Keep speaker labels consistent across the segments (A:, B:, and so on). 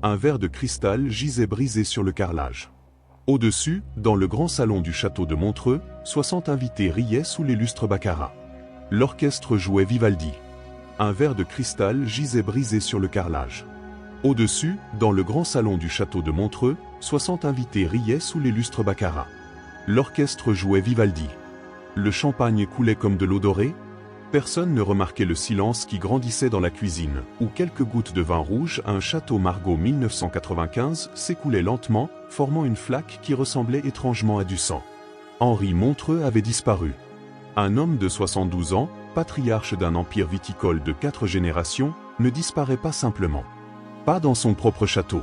A: Un verre de cristal gisait brisé sur le carrelage. Au-dessus, dans le grand salon du château de Montreux, 60 invités riaient sous les lustres baccarat. L'orchestre jouait Vivaldi. Un verre de cristal gisait brisé sur le carrelage. Au-dessus, dans le grand salon du château de Montreux, 60 invités riaient sous les lustres baccarat. L'orchestre jouait Vivaldi. Le champagne coulait comme de l'eau dorée. Personne ne remarquait le silence qui grandissait dans la cuisine, où quelques gouttes de vin rouge à un château Margaux 1995 s'écoulaient lentement, formant une flaque qui ressemblait étrangement à du sang. Henri Montreux avait disparu. Un homme de 72 ans, patriarche d'un empire viticole de 4 générations, ne disparaît pas simplement. Pas dans son propre château.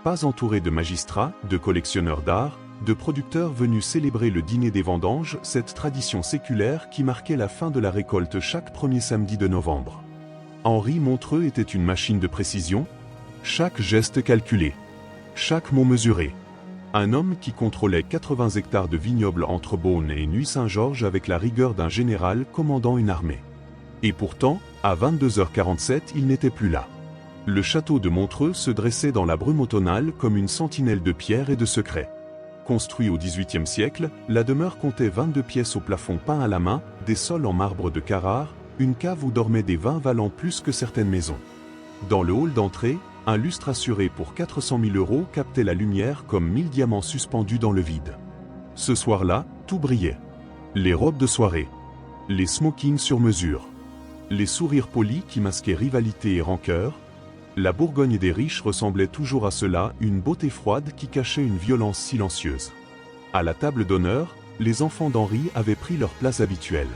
A: Pas entouré de magistrats, de collectionneurs d'art, de producteurs venus célébrer le dîner des vendanges, cette tradition séculaire qui marquait la fin de la récolte chaque premier samedi de novembre. Henri Montreux était une machine de précision, chaque geste calculé, chaque mot mesuré. Un homme qui contrôlait 80 hectares de vignobles entre Beaune et Nuits-Saint-Georges avec la rigueur d'un général commandant une armée. Et pourtant, à 22h47, il n'était plus là. Le château de Montreux se dressait dans la brume automnale comme une sentinelle de pierre et de secrets. Construit au XVIIIe siècle, la demeure comptait 22 pièces au plafond peint à la main, des sols en marbre de Carrare, une cave où dormaient des vins valant plus que certaines maisons. Dans le hall d'entrée, un lustre assuré pour 400 000 € captait la lumière comme 1000 diamants suspendus dans le vide. Ce soir-là, tout brillait. Les robes de soirée, les smokings sur mesure, les sourires polis qui masquaient rivalité et rancœur. La Bourgogne des riches ressemblait toujours à cela, une beauté froide qui cachait une violence silencieuse. À la table d'honneur, les enfants d'Henri avaient pris leur place habituelle.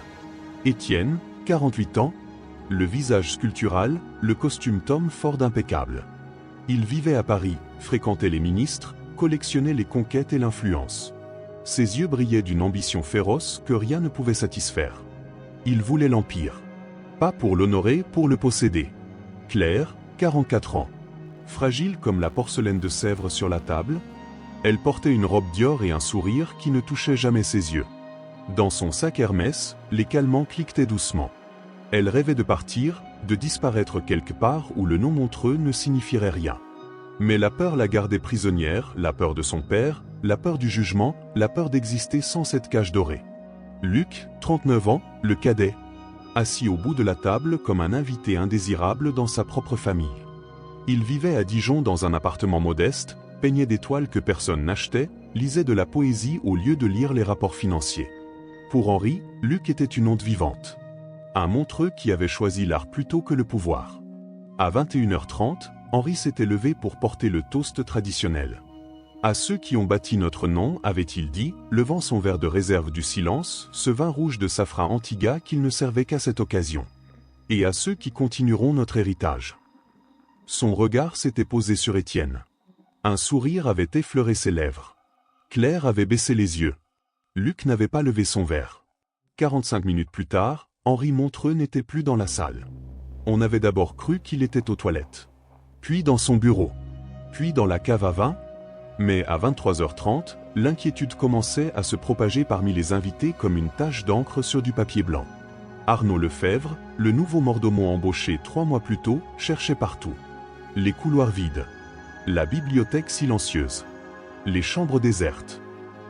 A: Étienne, 48 ans, le visage sculptural, le costume Tom Ford impeccable. Il vivait à Paris, fréquentait les ministres, collectionnait les conquêtes et l'influence. Ses yeux brillaient d'une ambition féroce que rien ne pouvait satisfaire. Il voulait l'Empire. Pas pour l'honorer, pour le posséder. Claire, 44 ans. Fragile comme la porcelaine de Sèvres sur la table, elle portait une robe Dior et un sourire qui ne touchait jamais ses yeux. Dans son sac Hermès, les calmants cliquetaient doucement. Elle rêvait de partir, de disparaître quelque part où le nom Montreux ne signifierait rien. Mais la peur la gardait prisonnière, la peur de son père, la peur du jugement, la peur d'exister sans cette cage dorée. Luc, 39 ans, le cadet, assis au bout de la table comme un invité indésirable dans sa propre famille. Il vivait à Dijon dans un appartement modeste, peignait des toiles que personne n'achetait, lisait de la poésie au lieu de lire les rapports financiers. Pour Henri, Luc était une honte vivante. Un Montreux qui avait choisi l'art plutôt que le pouvoir. À 21h30, Henri s'était levé pour porter le toast traditionnel. À ceux qui ont bâti notre nom, avait-il dit, levant son verre de réserve du silence, ce vin rouge de safran Antigua qu'il ne servait qu'à cette occasion. Et à ceux qui continueront notre héritage. Son regard s'était posé sur Étienne. Un sourire avait effleuré ses lèvres. Claire avait baissé les yeux. Luc n'avait pas levé son verre. 45 minutes plus tard, Henri Montreux n'était plus dans la salle. On avait d'abord cru qu'il était aux toilettes. Puis dans son bureau. Puis dans la cave à vin. Mais à 23h30, l'inquiétude commençait à se propager parmi les invités comme une tache d'encre sur du papier blanc. Arnaud Lefebvre, le nouveau mordomon embauché 3 mois plus tôt, cherchait partout. Les couloirs vides. La bibliothèque silencieuse. Les chambres désertes.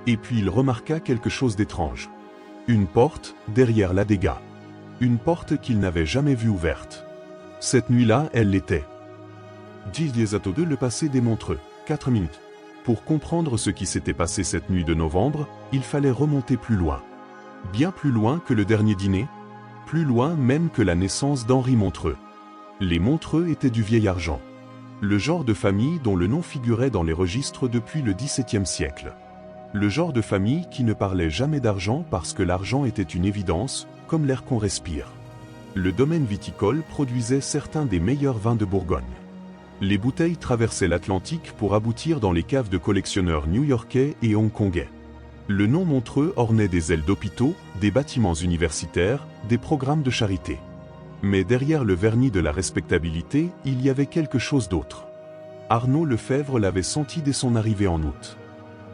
A: Et puis il remarqua quelque chose d'étrange. Une porte, derrière l'Adega. Une porte qu'il n'avait jamais vue ouverte. Cette nuit-là, elle l'était. 10h02 le passé des Montreux, 4 minutes. Pour comprendre ce qui s'était passé cette nuit de novembre, il fallait remonter plus loin. Bien plus loin que le dernier dîner, plus loin même que la naissance d'Henri Montreux. Les Montreux étaient du vieil argent. Le genre de famille dont le nom figurait dans les registres depuis le XVIIe siècle. Le genre de famille qui ne parlait jamais d'argent parce que l'argent était une évidence, comme l'air qu'on respire. Le domaine viticole produisait certains des meilleurs vins de Bourgogne. Les bouteilles traversaient l'Atlantique pour aboutir dans les caves de collectionneurs new-yorkais et hongkongais. Le nom Montreux ornait des ailes d'hôpitaux, des bâtiments universitaires, des programmes de charité. Mais derrière le vernis de la respectabilité, il y avait quelque chose d'autre. Arnaud Lefebvre l'avait senti dès son arrivée en août.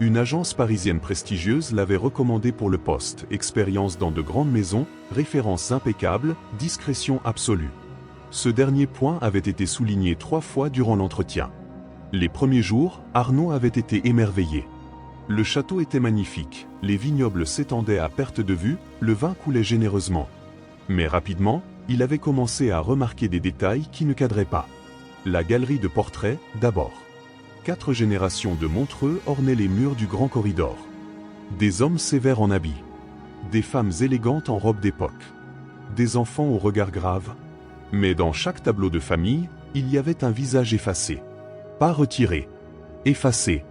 A: Une agence parisienne prestigieuse l'avait recommandé pour le poste, expérience dans de grandes maisons, références impeccables, discrétion absolue. Ce dernier point avait été souligné 3 fois durant l'entretien. Les premiers jours, Arnaud avait été émerveillé. Le château était magnifique, les vignobles s'étendaient à perte de vue, le vin coulait généreusement. Mais rapidement, il avait commencé à remarquer des détails qui ne cadraient pas. La galerie de portraits, d'abord. 4 générations de Montreux ornaient les murs du grand corridor. Des hommes sévères en habit. Des femmes élégantes en robe d'époque. Des enfants au regard grave. Mais dans chaque tableau de famille, il y avait un visage effacé. Pas retiré. Effacé.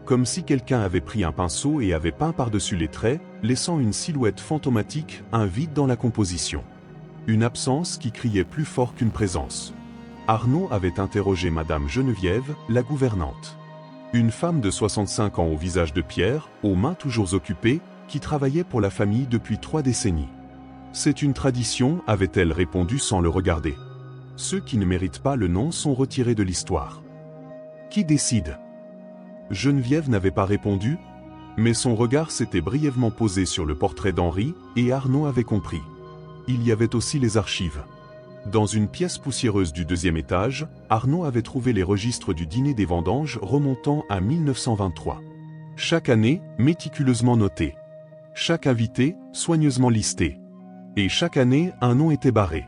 A: Comme si quelqu'un avait pris un pinceau et avait peint par-dessus les traits, laissant une silhouette fantomatique, un vide dans la composition. Une absence qui criait plus fort qu'une présence. Arnaud avait interrogé Madame Geneviève, la gouvernante. Une femme de 65 ans au visage de pierre, aux mains toujours occupées, qui travaillait pour la famille depuis 3 décennies. C'est une tradition, avait-elle répondu sans le regarder. Ceux qui ne méritent pas le nom sont retirés de l'histoire. Qui décide ? Geneviève n'avait pas répondu, mais son regard s'était brièvement posé sur le portrait d'Henri, et Arnaud avait compris. Il y avait aussi les archives. Dans une pièce poussiéreuse du 2e étage, Arnaud avait trouvé les registres du dîner des vendanges remontant à 1923. Chaque année, méticuleusement noté. Chaque invité, soigneusement listé. Et chaque année, un nom était barré.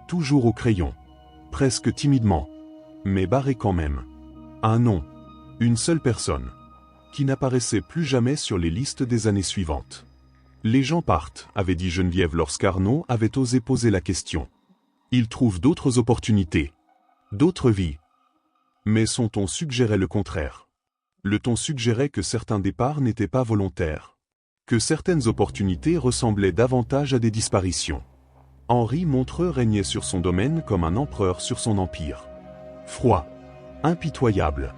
A: Toujours au crayon. Presque timidement. Mais barré quand même. Un nom. Une seule personne. Qui n'apparaissait plus jamais sur les listes des années suivantes. Les gens partent, avait dit Geneviève lorsqu'Arnaud avait osé poser la question. Ils trouvent d'autres opportunités. D'autres vies. Mais son ton suggérait le contraire. Le ton suggérait que certains départs n'étaient pas volontaires. Que certaines opportunités ressemblaient davantage à des disparitions. Henri Montreux régnait sur son domaine comme un empereur sur son empire. Froid. Impitoyable.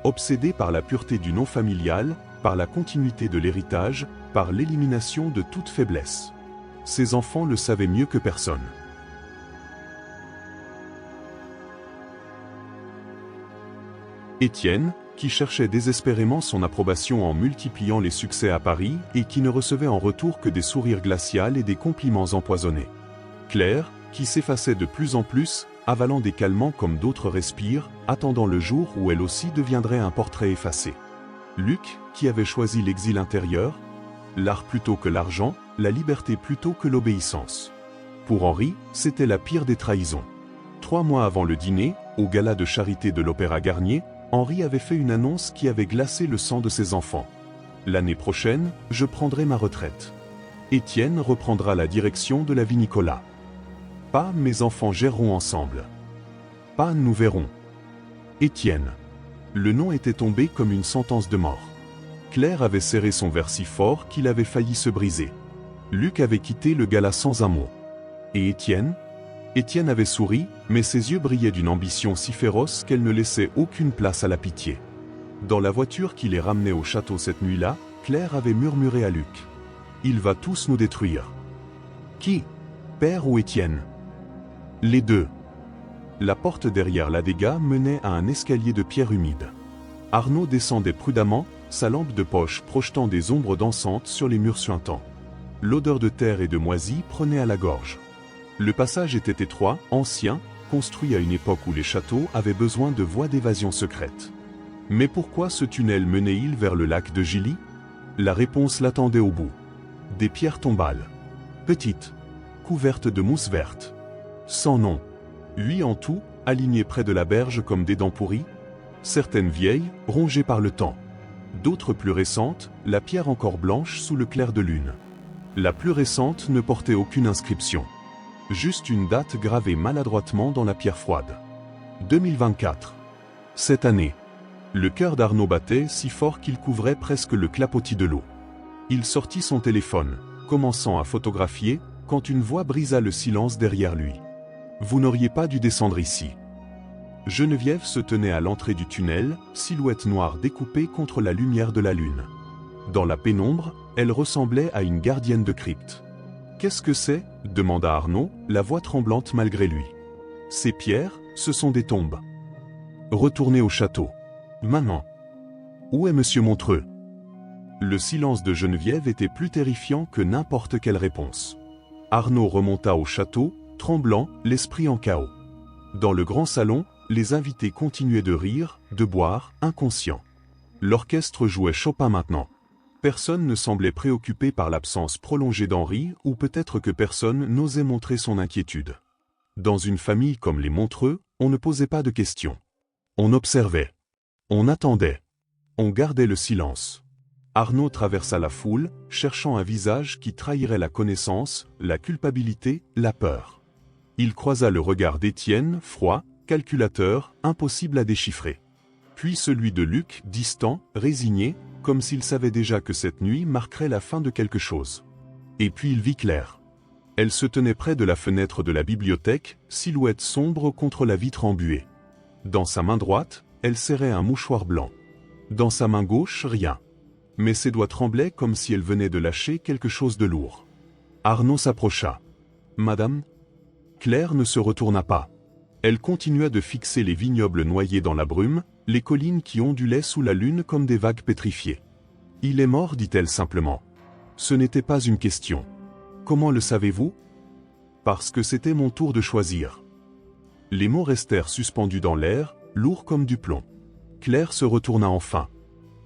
A: Obsédé par la pureté du nom familial, par la continuité de l'héritage, par l'élimination de toute faiblesse. Ses enfants le savaient mieux que personne. Étienne, qui cherchait désespérément son approbation en multipliant les succès à Paris et qui ne recevait en retour que des sourires glacials et des compliments empoisonnés. Claire, qui s'effaçait de plus en plus, avalant des calmants comme d'autres respirent, attendant le jour où elle aussi deviendrait un portrait effacé. Luc, qui avait choisi l'exil intérieur, l'art plutôt que l'argent, la liberté plutôt que l'obéissance. Pour Henri, c'était la pire des trahisons. 3 mois avant le dîner, au gala de charité de l'Opéra Garnier, Henri avait fait une annonce qui avait glacé le sang de ses enfants. L'année prochaine, je prendrai ma retraite. Étienne reprendra la direction de la vinicola. Pas mes enfants géreront ensemble. Pas nous verrons. Étienne. Le nom était tombé comme une sentence de mort. Claire avait serré son verre si fort qu'il avait failli se briser. Luc avait quitté le gala sans un mot. Et Étienne ? Étienne avait souri, mais ses yeux brillaient d'une ambition si féroce qu'elle ne laissait aucune place à la pitié. Dans la voiture qui les ramenait au château cette nuit-là, Claire avait murmuré à Luc. « Il va tous nous détruire. » Qui ? Père ou Étienne ? Les deux. La porte derrière la dégât menait à un escalier de pierre humide. Arnaud descendait prudemment, sa lampe de poche projetant des ombres dansantes sur les murs suintants. L'odeur de terre et de moisie prenait à la gorge. Le passage était étroit, ancien, construit à une époque où les châteaux avaient besoin de voies d'évasion secrètes. Mais pourquoi ce tunnel menait-il vers le lac de Gilly ? La réponse l'attendait au bout. Des pierres tombales. Petites. Couvertes de mousse verte. Sans nom. 8 en tout, alignées près de la berge comme des dents pourries. Certaines vieilles, rongées par le temps. D'autres plus récentes, la pierre encore blanche sous le clair de lune. La plus récente ne portait aucune inscription. Juste une date gravée maladroitement dans la pierre froide. 2024. Cette année. Le cœur d'Arnaud battait si fort qu'il couvrait presque le clapotis de l'eau. Il sortit son téléphone, commençant à photographier, quand une voix brisa le silence derrière lui. « Vous n'auriez pas dû descendre ici. » Geneviève se tenait à l'entrée du tunnel, silhouette noire découpée contre la lumière de la lune. Dans la pénombre, elle ressemblait à une gardienne de crypte. « Qu'est-ce que c'est » demanda Arnaud, la voix tremblante malgré lui. « Ces pierres, ce sont des tombes. Retournez au château. Maintenant. » « Où est monsieur Montreux ?» Le silence de Geneviève était plus terrifiant que n'importe quelle réponse. Arnaud remonta au château, tremblant, l'esprit en chaos. Dans le grand salon, les invités continuaient de rire, de boire, inconscients. L'orchestre jouait Chopin maintenant. Personne ne semblait préoccupé par l'absence prolongée d'Henri, ou peut-être que personne n'osait montrer son inquiétude. Dans une famille comme les Montreux, on ne posait pas de questions. On observait. On attendait. On gardait le silence. Arnaud traversa la foule, cherchant un visage qui trahirait la connaissance, la culpabilité, la peur. Il croisa le regard d'Étienne, froid, calculateur, impossible à déchiffrer. Puis celui de Luc, distant, résigné, comme s'il savait déjà que cette nuit marquerait la fin de quelque chose. Et puis il vit Claire. Elle se tenait près de la fenêtre de la bibliothèque, silhouette sombre contre la vitre embuée. Dans sa main droite, elle serrait un mouchoir blanc. Dans sa main gauche, rien. Mais ses doigts tremblaient comme si elle venait de lâcher quelque chose de lourd. Arnaud s'approcha. « Madame ?» Claire ne se retourna pas. Elle continua de fixer les vignobles noyés dans la brume, les collines qui ondulaient sous la lune comme des vagues pétrifiées. « Il est mort, dit-elle simplement. Ce n'était pas une question. Comment le savez-vous ? Parce que c'était mon tour de choisir. Les mots restèrent suspendus dans l'air, lourds comme du plomb. Claire se retourna enfin.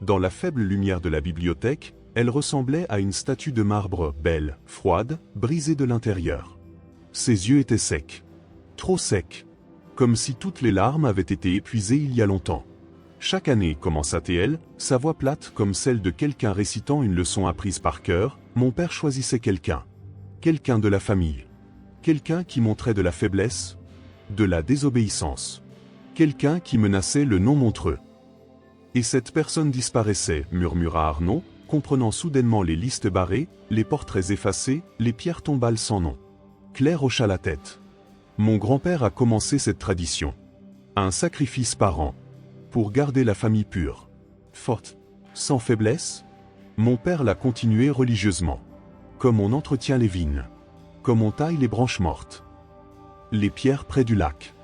A: Dans la faible lumière de la bibliothèque, elle ressemblait à une statue de marbre, belle, froide, brisée de l'intérieur. Ses yeux étaient secs. Trop secs. Comme si toutes les larmes avaient été épuisées il y a longtemps. Chaque année, commença-t-elle, sa voix plate comme celle de quelqu'un récitant une leçon apprise par cœur, mon père choisissait quelqu'un. Quelqu'un de la famille. Quelqu'un qui montrait de la faiblesse, de la désobéissance. Quelqu'un qui menaçait le non Montreux. Et cette personne disparaissait, murmura Arnaud, comprenant soudainement les listes barrées, les portraits effacés, les pierres tombales sans nom. Claire hocha la tête. Mon grand-père a commencé cette tradition. Un sacrifice par an. Pour garder la famille pure. Forte. Sans faiblesse. Mon père l'a continué religieusement. Comme on entretient les vignes. Comme on taille les branches mortes. Les pierres près du lac.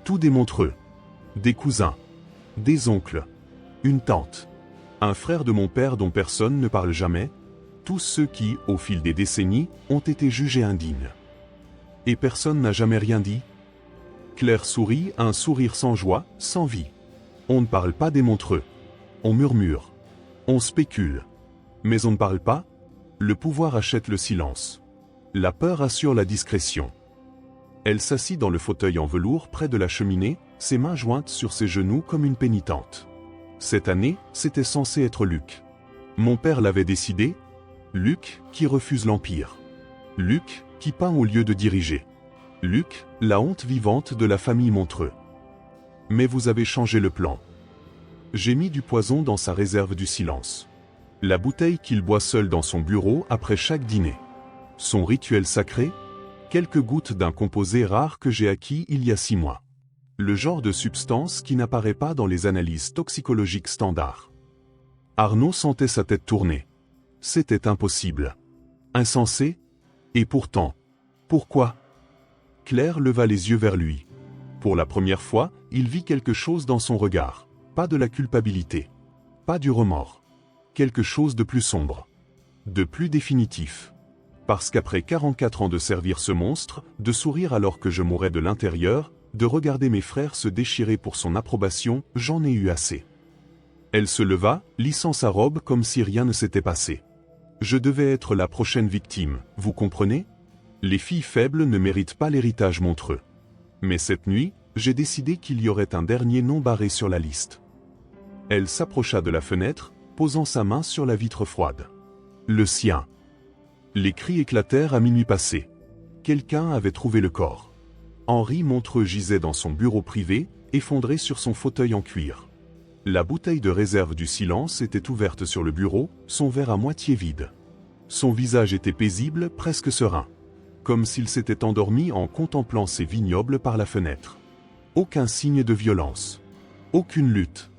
A: Tout des Montreux. Des cousins. Des oncles. Une tante. Un frère de mon père dont personne ne parle jamais. Tous ceux qui, au fil des décennies, ont été jugés indignes. Et personne n'a jamais rien dit. Claire sourit, un sourire sans joie, sans vie. On ne parle pas des Montreux. On murmure. On spécule. Mais on ne parle pas. Le pouvoir achète le silence. La peur assure la discrétion. Elle s'assit dans le fauteuil en velours près de la cheminée, ses mains jointes sur ses genoux comme une pénitente. Cette année, c'était censé être Luc. Mon père l'avait décidé. Luc, qui refuse l'Empire. Luc, qui peint au lieu de diriger. Luc, la honte vivante de la famille Montreux. Mais vous avez changé le plan. J'ai mis du poison dans sa réserve du silence. La bouteille qu'il boit seul dans son bureau après chaque dîner. Son rituel sacré. Quelques gouttes d'un composé rare que j'ai acquis il y a 6 mois. Le genre de substance qui n'apparaît pas dans les analyses toxicologiques standards. Arnaud sentait sa tête tourner. C'était impossible. Insensé. Et pourtant. Pourquoi ? Claire leva les yeux vers lui. Pour la première fois, il vit quelque chose dans son regard. Pas de la culpabilité. Pas du remords. Quelque chose de plus sombre. De plus définitif. Parce qu'après 44 ans de servir ce monstre, de sourire alors que je mourais de l'intérieur, de regarder mes frères se déchirer pour son approbation, j'en ai eu assez. Elle se leva, lissant sa robe comme si rien ne s'était passé. Je devais être la prochaine victime, vous comprenez ? Les filles faibles ne méritent pas l'héritage Montreux. Mais cette nuit, j'ai décidé qu'il y aurait un dernier nom barré sur la liste. Elle s'approcha de la fenêtre, posant sa main sur la vitre froide. Le sien. Les cris éclatèrent à minuit passé. Quelqu'un avait trouvé le corps. Henri Montreux gisait dans son bureau privé, effondré sur son fauteuil en cuir. La bouteille de réserve du silence était ouverte sur le bureau, son verre à moitié vide. Son visage était paisible, presque serein. Comme s'il s'était endormi en contemplant ses vignobles par la fenêtre. Aucun signe de violence. Aucune lutte.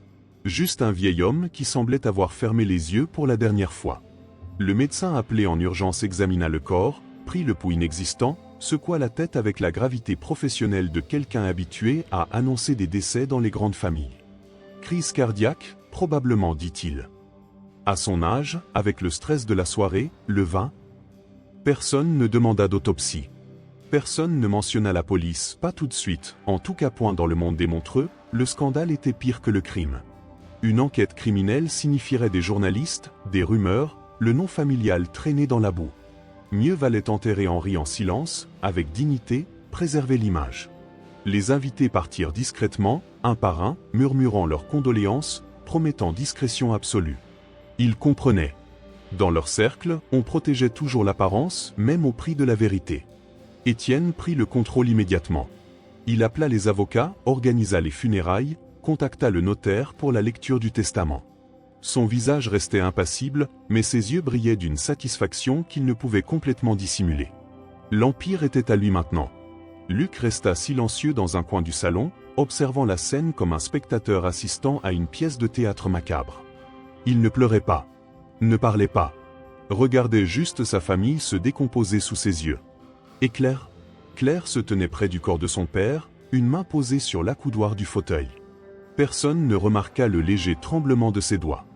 A: Juste un vieil homme qui semblait avoir fermé les yeux pour la dernière fois. Le médecin appelé en urgence examina le corps, prit le pouls inexistant, secoua la tête avec la gravité professionnelle de quelqu'un habitué à annoncer des décès dans les grandes familles. Crise cardiaque, probablement, dit-il. À son âge, avec le stress de la soirée, le vin, personne ne demanda d'autopsie. Personne ne mentionna la police, pas tout de suite, en tout cas point dans le monde des Montreux, le scandale était pire que le crime. Une enquête criminelle signifierait des journalistes, des rumeurs, le nom familial traîné dans la boue. Mieux valait enterrer Henri en silence, avec dignité, préserver l'image. Les invités partirent discrètement, un par un, murmurant leurs condoléances, promettant discrétion absolue. Ils comprenaient. Dans leur cercle, on protégeait toujours l'apparence, même au prix de la vérité. Étienne prit le contrôle immédiatement. Il appela les avocats, organisa les funérailles, contacta le notaire pour la lecture du testament. Son visage restait impassible, mais ses yeux brillaient d'une satisfaction qu'il ne pouvait complètement dissimuler. L'Empire était à lui maintenant. Luc resta silencieux dans un coin du salon, observant la scène comme un spectateur assistant à une pièce de théâtre macabre. Il ne pleurait pas, ne parlait pas, regardait juste sa famille se décomposer sous ses yeux. Et Claire se tenait près du corps de son père, une main posée sur l'accoudoir du fauteuil. Personne ne remarqua le léger tremblement de ses doigts.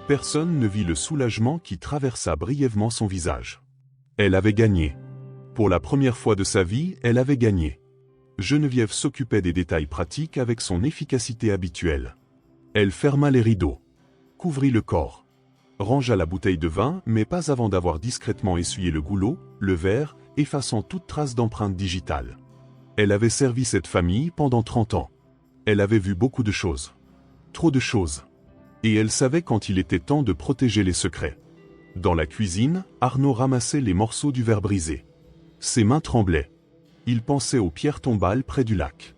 A: Personne ne vit le soulagement qui traversa brièvement son visage. Elle avait gagné. Pour la première fois de sa vie, elle avait gagné. Geneviève s'occupait des détails pratiques avec son efficacité habituelle. Elle ferma les rideaux, couvrit le corps, rangea la bouteille de vin, mais pas avant d'avoir discrètement essuyé le goulot, le verre, effaçant toute trace d'empreinte digitale. Elle avait servi cette famille pendant 30 ans. Elle avait vu beaucoup de choses. Trop de choses. Et elle savait quand il était temps de protéger les secrets. Dans la cuisine, Arnaud ramassait les morceaux du verre brisé. Ses mains tremblaient. Il pensait aux pierres tombales près du lac.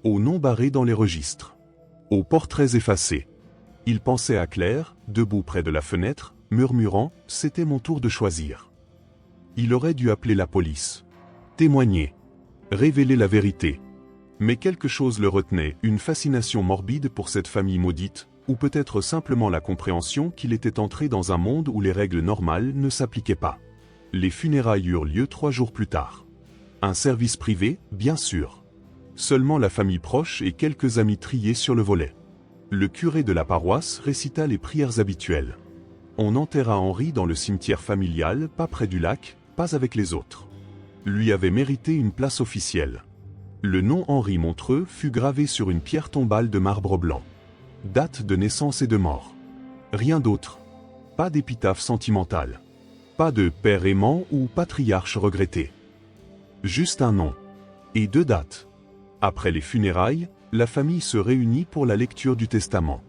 A: Aux noms barrés dans les registres. Aux portraits effacés. Il pensait à Claire, debout près de la fenêtre, murmurant « C'était mon tour de choisir ». Il aurait dû appeler la police. Témoigner. Révéler la vérité. Mais quelque chose le retenait, une fascination morbide pour cette famille maudite, ou peut-être simplement la compréhension qu'il était entré dans un monde où les règles normales ne s'appliquaient pas. Les funérailles eurent lieu 3 jours plus tard. Un service privé, bien sûr. Seulement la famille proche et quelques amis triés sur le volet. Le curé de la paroisse récita les prières habituelles. On enterra Henri dans le cimetière familial, pas près du lac, pas avec les autres. Lui avait mérité une place officielle. Le nom Henri Montreux fut gravé sur une pierre tombale de marbre blanc. Date de naissance et de mort. Rien d'autre. Pas d'épitaphe sentimentale. Pas de père aimant ou patriarche regretté. Juste un nom. Et 2 dates. Après les funérailles, la famille se réunit pour la lecture du testament.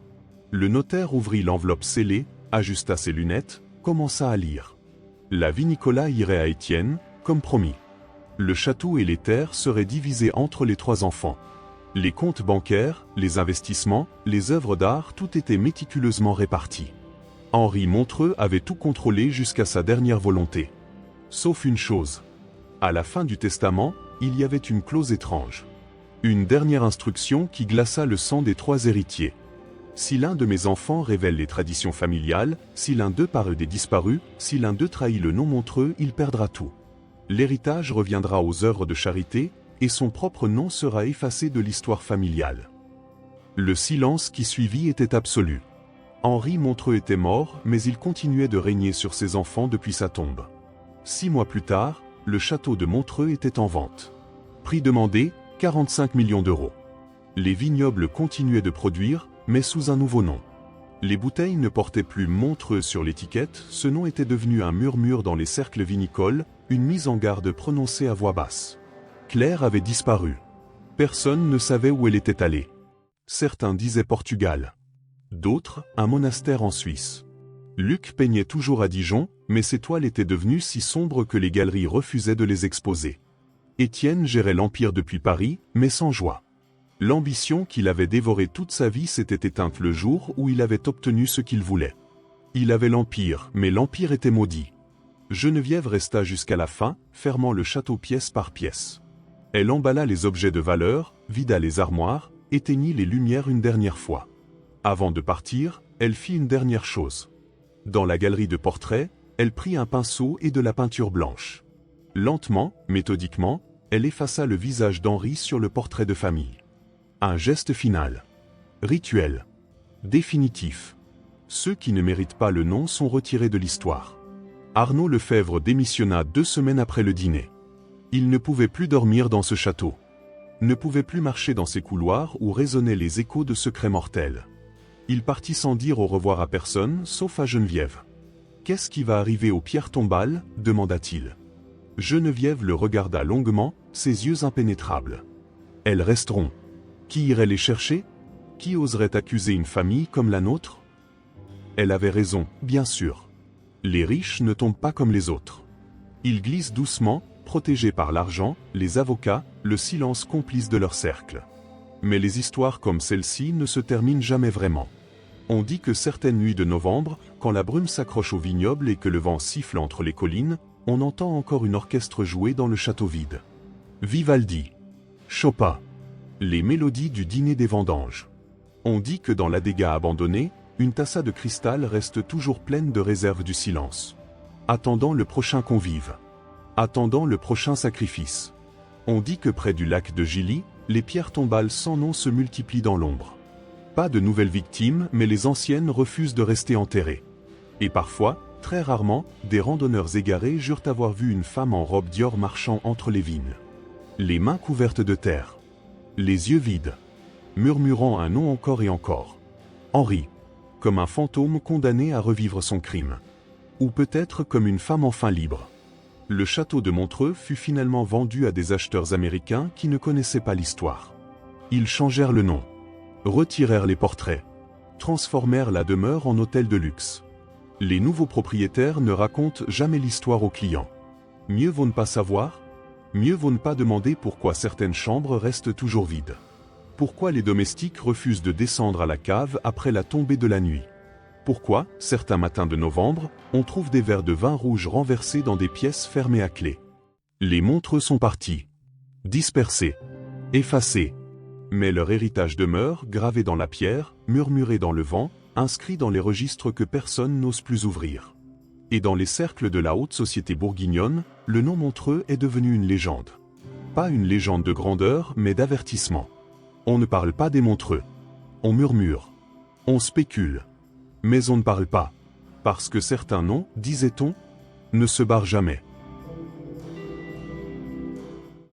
A: Le notaire ouvrit l'enveloppe scellée, ajusta ses lunettes, commença à lire. La vinicola irait à Étienne, comme promis. Le château et les terres seraient divisés entre les 3 enfants. Les comptes bancaires, les investissements, les œuvres d'art, tout était méticuleusement réparti. Henri Montreux avait tout contrôlé jusqu'à sa dernière volonté. Sauf une chose. À la fin du testament, il y avait une clause étrange. Une dernière instruction qui glaça le sang des 3 héritiers. Si l'un de mes enfants révèle les traditions familiales, si l'un d'eux parle des disparus, si l'un d'eux trahit le nom Montreux, il perdra tout. L'héritage reviendra aux œuvres de charité, et son propre nom sera effacé de l'histoire familiale. Le silence qui suivit était absolu. Henri Montreux était mort, mais il continuait de régner sur ses enfants depuis sa tombe. 6 mois plus tard, le château de Montreux était en vente. Prix demandé, 45 millions d'euros. Les vignobles continuaient de produire, mais sous un nouveau nom. Les bouteilles ne portaient plus Montreux sur l'étiquette, ce nom était devenu un murmure dans les cercles vinicoles, une mise en garde prononcée à voix basse. Claire avait disparu. Personne ne savait où elle était allée. Certains disaient Portugal. D'autres, un monastère en Suisse. Luc peignait toujours à Dijon, mais ses toiles étaient devenues si sombres que les galeries refusaient de les exposer. Étienne gérait l'Empire depuis Paris, mais sans joie. L'ambition qu'il avait dévorée toute sa vie s'était éteinte le jour où il avait obtenu ce qu'il voulait. Il avait l'Empire, mais l'Empire était maudit. Geneviève resta jusqu'à la fin, fermant le château pièce par pièce. Elle emballa les objets de valeur, vida les armoires, éteignit les lumières une dernière fois. Avant de partir, elle fit une dernière chose. Dans la galerie de portraits, elle prit un pinceau et de la peinture blanche. Lentement, méthodiquement, elle effaça le visage d'Henri sur le portrait de famille. Un geste final. Rituel. Définitif. Ceux qui ne méritent pas le nom sont retirés de l'histoire. Arnaud Lefebvre démissionna 2 semaines après le dîner. Il ne pouvait plus dormir dans ce château. Ne pouvait plus marcher dans ces couloirs où résonnaient les échos de secrets mortels. Il partit sans dire au revoir à personne, sauf à Geneviève. « Qu'est-ce qui va arriver aux pierres tombales » demanda-t-il. Geneviève le regarda longuement, ses yeux impénétrables. « Elles resteront. Qui irait les chercher? Qui oserait accuser une famille comme la nôtre ?» Elle avait raison, bien sûr. Les riches ne tombent pas comme les autres. Ils glissent doucement, protégés par l'argent, les avocats, le silence complice de leur cercle. Mais les histoires comme celle-ci ne se terminent jamais vraiment. On dit que certaines nuits de novembre, quand la brume s'accroche au vignoble et que le vent siffle entre les collines, on entend encore une orchestre jouer dans le château vide. Vivaldi, Chopin, les mélodies du dîner des vendanges. On dit que dans l'Adega abandonnée, une tassa de cristal reste toujours pleine de réserves du silence. Attendant le prochain convive. Attendant le prochain sacrifice. On dit que près du lac de Gilly, les pierres tombales sans nom se multiplient dans l'ombre. Pas de nouvelles victimes, mais les anciennes refusent de rester enterrées. Et parfois, très rarement, des randonneurs égarés jurent avoir vu une femme en robe Dior marchant entre les vignes. Les mains couvertes de terre. Les yeux vides. Murmurant un nom encore et encore. Henri. Comme un fantôme condamné à revivre son crime. Ou peut-être comme une femme enfin libre. Le château de Montreux fut finalement vendu à des acheteurs américains qui ne connaissaient pas l'histoire. Ils changèrent le nom. Retirèrent les portraits. Transformèrent la demeure en hôtel de luxe. Les nouveaux propriétaires ne racontent jamais l'histoire aux clients. Mieux vaut ne pas savoir, mieux vaut ne pas demander pourquoi certaines chambres restent toujours vides. Pourquoi les domestiques refusent de descendre à la cave après la tombée de la nuit. Pourquoi, certains matins de novembre, on trouve des verres de vin rouge renversés dans des pièces fermées à clé. Les Montreux sont partis. Dispersés. Effacés. Mais leur héritage demeure, gravé dans la pierre, murmuré dans le vent, inscrit dans les registres que personne n'ose plus ouvrir. Et dans les cercles de la haute société bourguignonne, le nom Montreux est devenu une légende. Pas une légende de grandeur, mais d'avertissement. On ne parle pas des Montreux. On murmure. On spécule. Mais on ne parle pas. Parce que certains noms, disait-on, ne se barrent jamais.